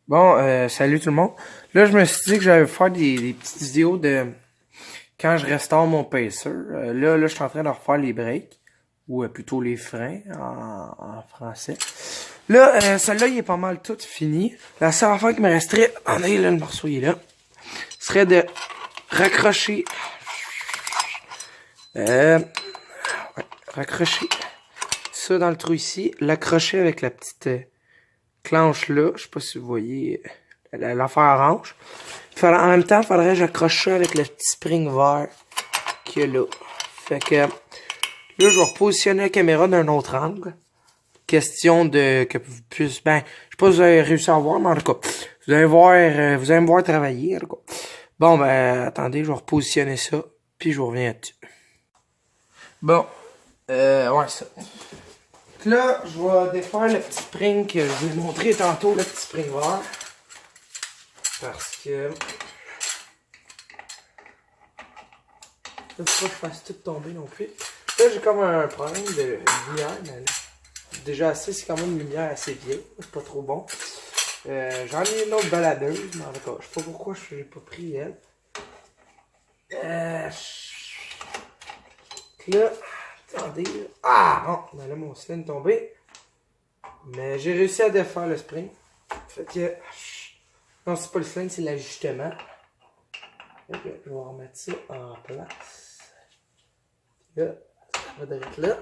Bon, salut tout le monde. Là, je me suis dit que j'allais faire des petites vidéos de quand je restaure mon pacer. Là, je suis en train de refaire les breaks, ou plutôt les freins en français. Là, celui-là, il est pas mal tout fini. La seule affaire qui me resterait, attendez, là, le morceau il est là, serait de raccrocher, ouais, raccrocher ça dans le trou ici, l'accrocher avec la petite clenche là, je sais pas si vous voyez l'affaire orange. En même temps, il faudrait que j'accroche ça avec le petit spring vert qu'il y a là. Fait que là, je vais repositionner la caméra d'un autre angle. Question de que vous puissiez, ben, je sais pas si vous avez réussi à voir, mais en tout cas, vous allez voir, vous allez me voir travailler, en tout cas. Bon, ben, attendez, je vais repositionner ça, puis je vous reviens dessus. Bon, ouais, ça. Là, je vais défaire le petit spring que je vous ai montré tantôt, le petit spring vert. Parce que... Là, faut pas que je fasse tout tomber non plus. Là, j'ai comme un problème de lumière, mais là, déjà assez, c'est quand même une lumière assez vieille. C'est pas trop bon. J'en ai une autre baladeuse, mais en tout cas, je sais pas pourquoi j'ai pas pris elle. Là, attendez. Ah, non, ben là, mon sling est tombé. Mais j'ai réussi à défaire le spring. Fait que... Non, c'est pas le sling, c'est l'ajustement. Ok, je vais remettre ça en place. Là, ça va direct là.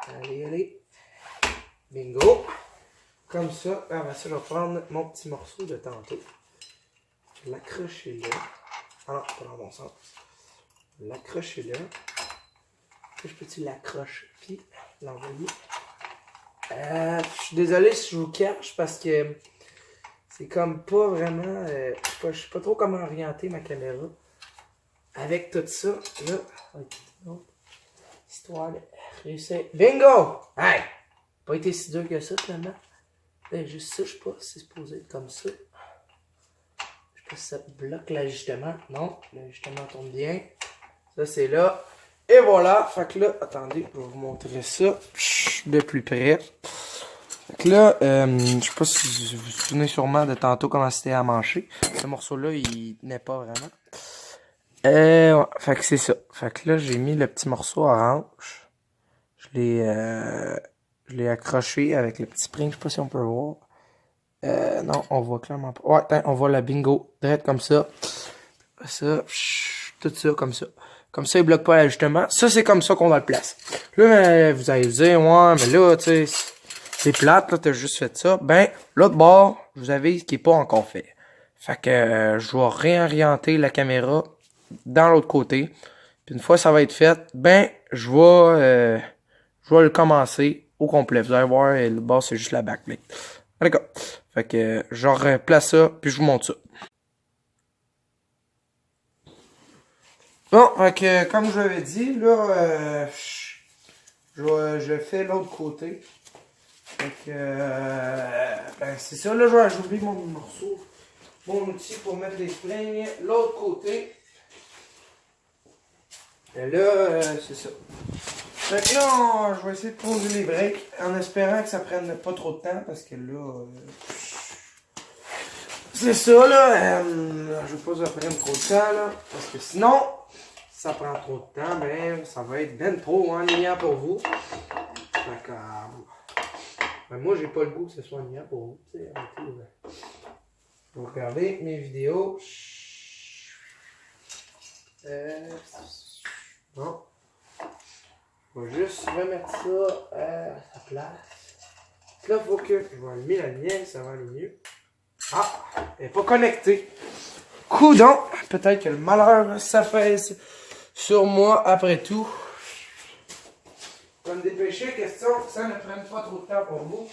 Allez, allez. Bingo. Comme ça. Après ça, je vais prendre mon petit morceau de tantôt. L'accrocher là. Ah non, pas dans mon sens. L'accrocher là. Je peux-tu l'accrocher puis l'envoyer? Je suis désolé si je vous cache parce que c'est comme pas vraiment... je sais pas trop comment orienter ma caméra. Avec tout ça, là, histoire de réussir. Bingo! Hey! Pas été si dur que ça, finalement. Ben, juste ça, je sais pas si c'est supposé être comme ça. Je sais pas si ça bloque l'ajustement. Non, l'ajustement tourne bien. Ça, c'est là. Et voilà. Fait que là, attendez, je vais vous montrer ça de plus près. Fait que là, je sais pas si vous vous souvenez sûrement de tantôt comment c'était à mancher. Ce morceau-là, il tenait pas vraiment. Ouais, fait que c'est ça. Fait que là, j'ai mis le petit morceau orange. Je l'ai accroché avec le petit spring. Je sais pas si on peut voir. Non, on voit clairement pas. Ouais, attends, on voit la bingo. Direct comme ça. Ça, tout ça comme ça. Comme ça, il bloque pas l'ajustement. Ça, c'est comme ça qu'on va le placer. Là, vous allez dire, ouais, mais là, tu sais, c'est plate, là, t'as juste fait ça. Ben, l'autre bord, vous avez ce qui est pas encore fait. Fait que je vais réorienter la caméra dans l'autre côté. Puis une fois que ça va être fait, ben, je vais le commencer au complet. Vous allez voir, le bas, c'est juste la backplate. D'accord. Fait que je replace ça, puis je vous montre ça. Bon, fait que comme je l'avais dit, là, je fais l'autre côté. Fait que, ben, c'est ça, là, j'oublie mon morceau, mon outil pour mettre les springs. L'autre côté. Et là, c'est ça. Maintenant, je vais essayer de poser les breaks en espérant que ça prenne pas trop de temps parce que là, c'est ça là. Je veux pas que ça prenne trop de temps là parce que sinon, si ça prend trop de temps, ben ça va être ben trop ennuyant pour vous. D'accord. Ben, moi, j'ai pas le goût que ce soit ennuyant pour vous. Tu sais, vous regardez mes vidéos. Bon. Je vais juste remettre ça à sa place. Là, il faut que je vais allumer la lumière, ça va aller mieux. Ah, elle n'est pas connectée. Coudon, peut-être que le malheur s'affaisse sur moi après tout. Je vais me dépêcher, question que ça ne prenne pas trop de temps pour vous.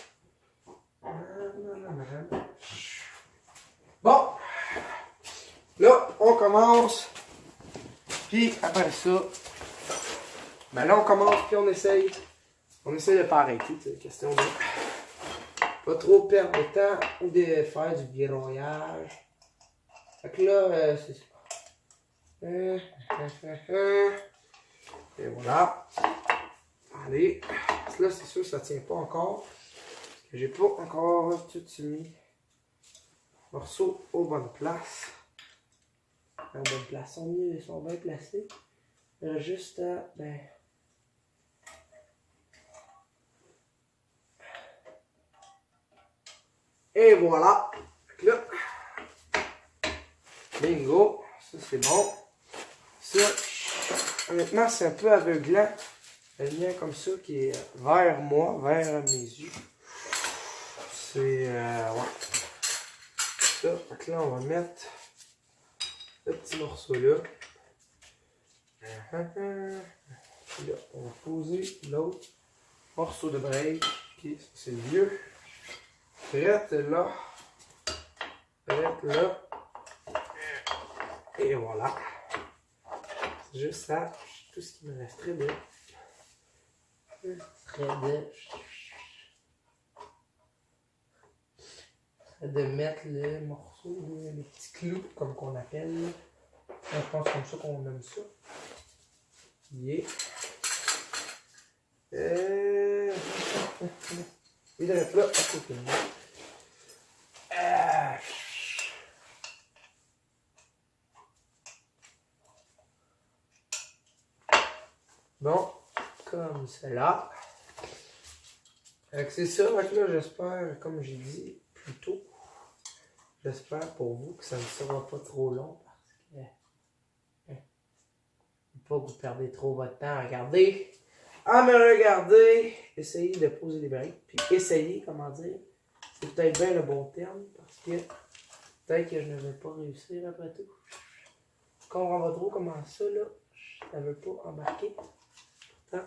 Bon, là, on commence. Puis après ça, ben là, on commence, puis on essaye de pas arrêter, c'est question de pas trop perdre de temps ou de faire du birouillage. Fait que là, c'est ça. Et voilà. Allez. Là, c'est sûr que ça tient pas encore. J'ai pas encore tout mis morceaux aux bonnes places. En bonne place, ils sont bien placés. Il y a juste à, Et voilà. Là. Bingo. Ça, c'est bon. Ça, honnêtement, c'est un peu aveuglant. La lumière comme ça qui est vers moi, vers mes yeux. C'est, ouais. Ça, donc là, on va mettre ce petit morceau-là. Puis là, on va poser l'autre morceau de break. Puis ça, c'est le vieux. Prête là. Prête là. Et voilà. C'est juste ça. Tout ce qui me resterait de mettre le morceau, les petits clous, comme qu'on appelle. Je pense comme ça qu'on aime ça. Yeah. Il est là, à côté de moi. Bon, comme cela. C'est ça, donc là, j'espère, comme j'ai dit plus tôt, j'espère pour vous que ça ne sera pas trop long parce que pas que vous perdez trop votre temps à regarder. À me regarder, essayez de poser des breaks, puis essayez, comment dire, c'est peut-être bien le bon terme parce que peut-être que je ne vais pas réussir après tout. Je comprends pas trop comment ça, là, ça ne veut pas embarquer.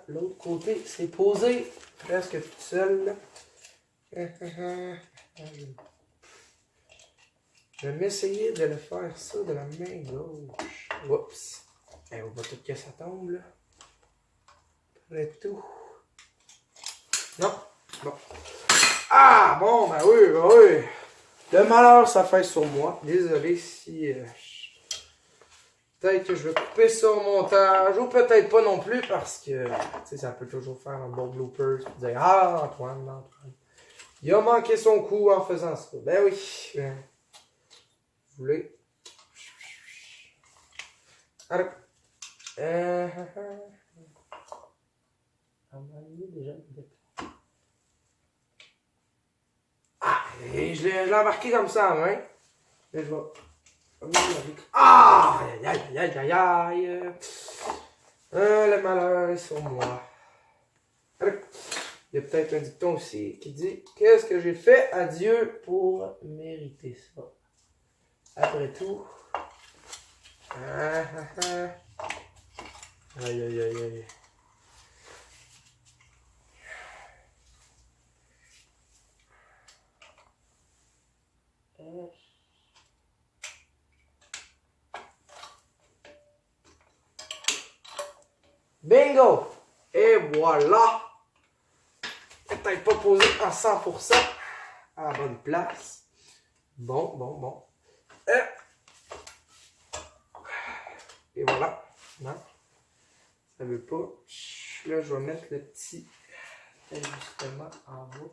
L'autre côté, c'est posé presque tout seul. Là. Je vais m'essayer de le faire ça de la main gauche. Oups. On va tout que ça tombe là. Après tout. Non. Bon. Ah bon, ben oui, ben oui. Le malheur, ça fait sur moi. Désolé si... Peut-être que je vais couper ça au montage, ou peut-être pas non plus, parce que ça peut toujours faire un bon blooper. Puis dire, ah, Antoine, il a manqué son coup en faisant ça. Ben oui. Vous voulez? Alors. Ah, je l'ai embarqué comme ça, hein? Mais je vais... Ah! Aïe, aïe, aïe, aïe, aïe. Le malheur est sur moi. Alors, il y a peut-être un dicton aussi qui dit « Qu'est-ce que j'ai fait à Dieu pour mériter ça? » Après tout... Aïe, aïe, aïe, aïe. Bingo! Et voilà! Peut-être pas posé à 100% à la bonne place. Bon. Et voilà. Non, ça veut pas. Là, je vais mettre le petit ajustement en bas.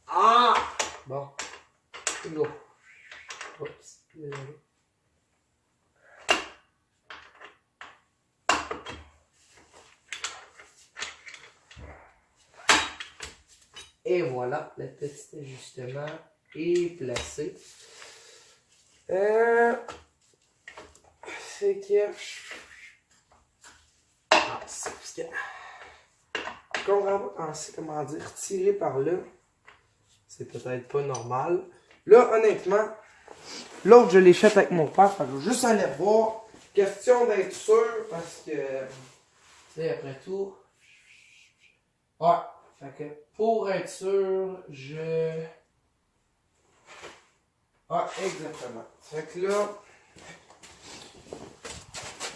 Ah! Bon. Bingo. Oups. Désolé. Et voilà, le petit ajustement est placé. C'est que... Ah, c'est parce que... Quand on va penser, comment dire, tirer par là, c'est peut-être pas normal. Là, honnêtement, l'autre, je l'ai fait avec mon père. Je vais juste aller voir. Question d'être sûr, parce que... Tu sais, après tout... Ouais. Fait que, pour être sûr, je... Ah, exactement. Fait que là...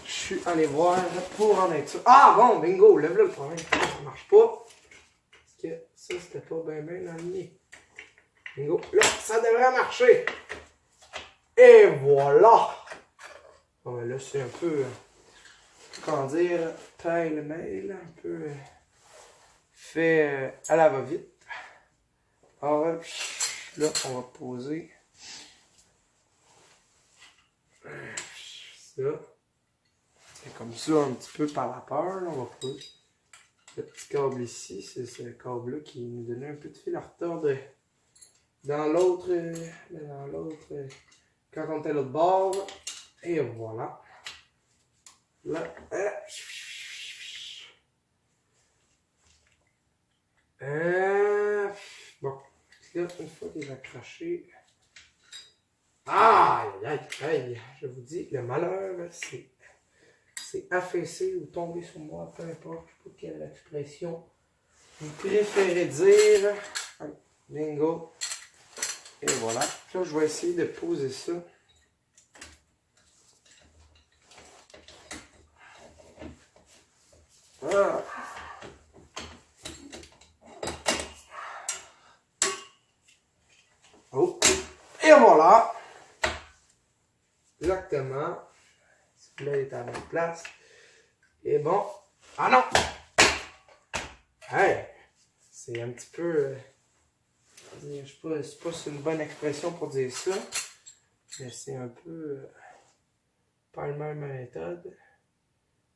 Je suis allé voir pour en être sûr. Ah, bon, bingo! Là, le problème, ça marche pas. Parce que ça, c'était pas bien aligné. Bingo. Là, ça devrait marcher. Et voilà! Bon, là, c'est un peu... comment dire? Pêle-mêle, un peu... fait à la va-vite. Alors là, on va poser ça. C'est comme ça un petit peu par la peur. Là, on va poser le petit câble ici. C'est ce câble-là qui nous donnait un peu de fil à retordre dans l'autre. Quand on était à l'autre bord. Et voilà. Là. Bon. Là, une fois qu'il est accroché. Aïe, aïe, aïe. Je vous dis, le malheur, c'est affaissé ou tomber sur moi, peu importe. Je sais pas quelle expression vous préférez dire. Allez, bingo. Et voilà. Là, je vais essayer de poser ça. Voilà. Oh. Et voilà. Exactement. Celui-là est à la même place. Et bon. Ah non! Hey! C'est un petit peu... je sais pas si c'est une bonne expression pour dire ça. Mais c'est un peu... pas la même méthode.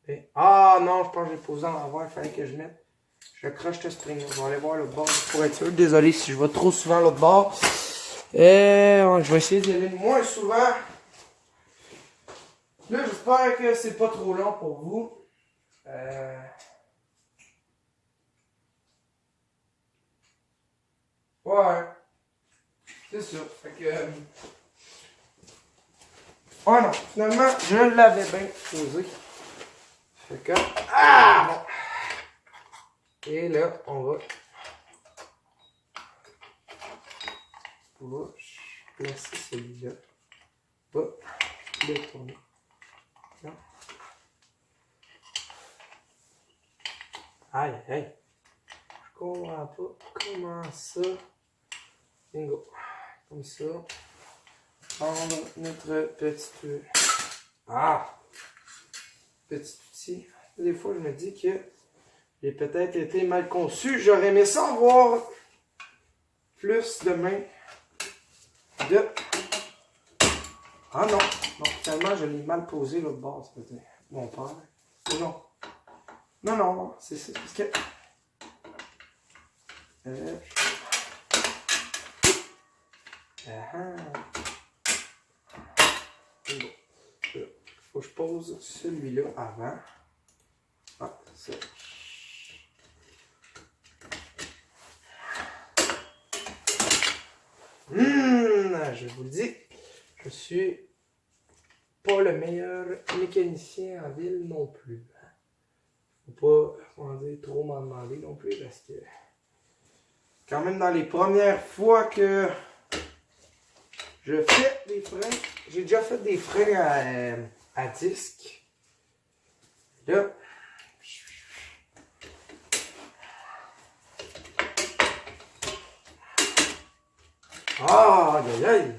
Et, ah non, je pense que j'ai posé en l'envers. Il fallait que je mette. Je croche ce string. Je vais aller voir l'autre bord pour être sûr. Désolé si je vais trop souvent à l'autre bord. Je vais essayer d'y aller moins souvent. Là, j'espère que c'est pas trop long pour vous. Ouais. C'est ça. Fait que... oh non, finalement, je l'avais bien posé. Fait que... ah! Bon. Et là, on va placer celui-là. Va le tourner. Là. Aïe, aïe. Je comprends pas comment ça. Bingo. Comme ça. Prendre notre petit... ah! Petit outil. Des fois, je me dis que j'ai peut-être été mal conçu. J'aurais aimé ça avoir plus de mains de... ah non! Non, finalement, je l'ai mal posé l'autre bord, ça veut dire. Mon père. Oh non. Non, non, c'est ça. Parce que... faut que je pose celui-là avant. Ah, ça. Je vous le dis, je suis pas le meilleur mécanicien en ville non plus. Faut pas, comment dire, trop m'en demander non plus parce que quand même dans les premières fois que je fais des freins, j'ai déjà fait des freins à disque. Là, ah, aïe, aïe.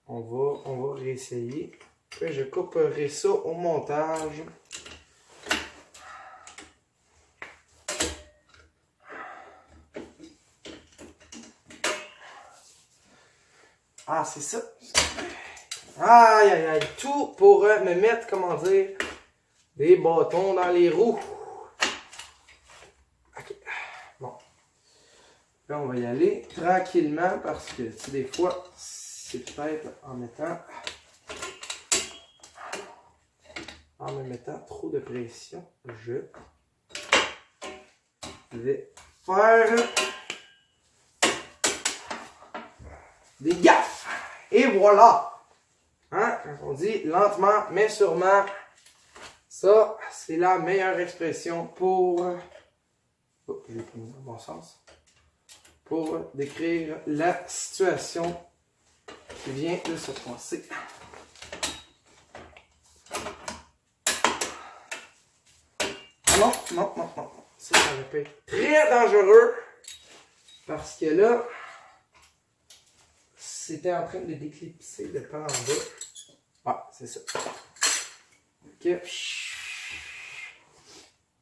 Bon, on va réessayer. Puis je couperai ça au montage. Ah, c'est ça. Aïe, aïe, aïe. Tout pour me mettre, comment dire, des bâtons dans les roues. Ok. Bon. Là, on va y aller tranquillement parce que, tu sais, des fois, c'est peut-être en me mettant trop de pression, je vais faire des gaffes. Et voilà! Hein? Quand on dit lentement mais sûrement, ça, c'est la meilleure expression pour... oh, j'ai pris dans mon sens. Pour décrire la situation qui vient de se passer. Non, non, non, non. Ça peut être très dangereux parce que là, c'était en train de déclipser le pan en bas. Ah, c'est ça. Ok.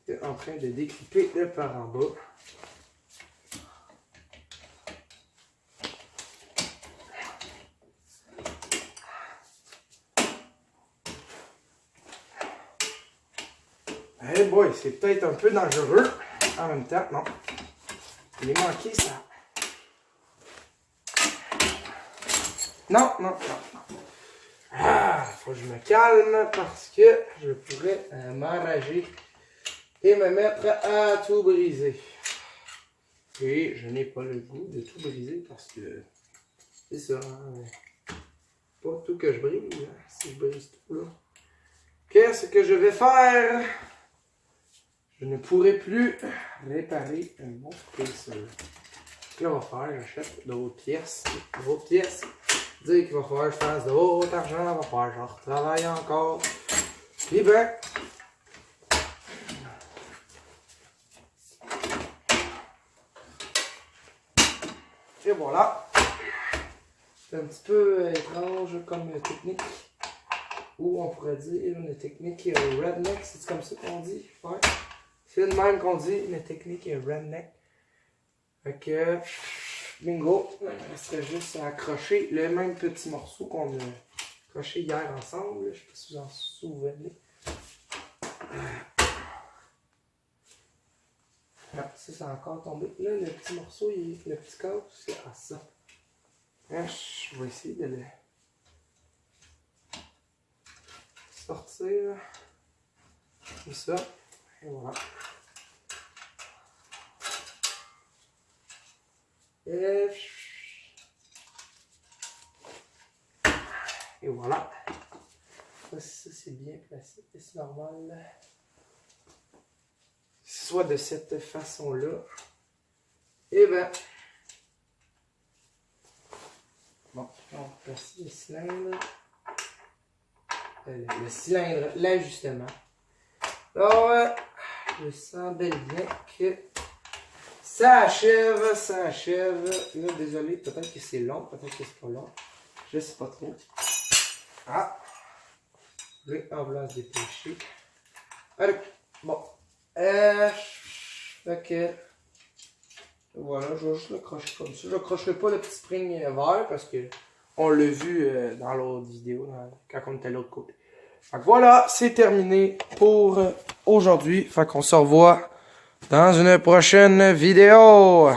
est en train de découper de par en bas. Hey boy, c'est peut-être un peu dangereux. En même temps, non. Il est manqué, ça. Non, non, non. Ah, faut que je me calme parce que je pourrais m'enrager et me mettre à tout briser. Et je n'ai pas le goût de tout briser parce que c'est ça. Hein, pas tout que je brise. Hein, si je brise tout là. Qu'est-ce que je vais faire? Je ne pourrai plus réparer un bon pinceau. Ce que là, on va faire, j'achète d'autres pièces. D'autres pièces. Dire qu'il va falloir que je fasse d'autres argent, il va falloir que je retravaille encore. Puis ben. Et voilà. C'est un petit peu étrange comme technique. Ou on pourrait dire une technique redneck, c'est comme ça qu'on dit? Ouais. C'est le même qu'on dit, une technique redneck. Fait que, bingo, il resterait juste à accrocher le même petit morceau qu'on a accroché hier ensemble. Je sais pas si vous en souvenez. Ah, ça, c'est encore tombé. Là, le petit morceau, le petit câble, c'est à ça. Ah, je vais essayer de le sortir. Comme ça. Et voilà. Et voilà. Ça c'est bien placé. C'est normal. Soit de cette façon-là. Et ben. Bon, on va placer le cylindre. Le cylindre, l'ajustement. Alors, je sens bel bien que ça achève, ça achève. Là, désolé, peut-être que c'est long, peut-être que c'est pas long. Je sais pas trop. Ah! Le enveloppe se dépêcher. Allez, bon. Fait que. Voilà, je vais juste le crocher comme ça. Je ne crocherai pas le petit spring vert parce que on l'a vu dans l'autre vidéo, quand on était de l'autre côté. Fait que voilà, c'est terminé pour aujourd'hui. Fait qu'on se revoit dans une prochaine vidéo.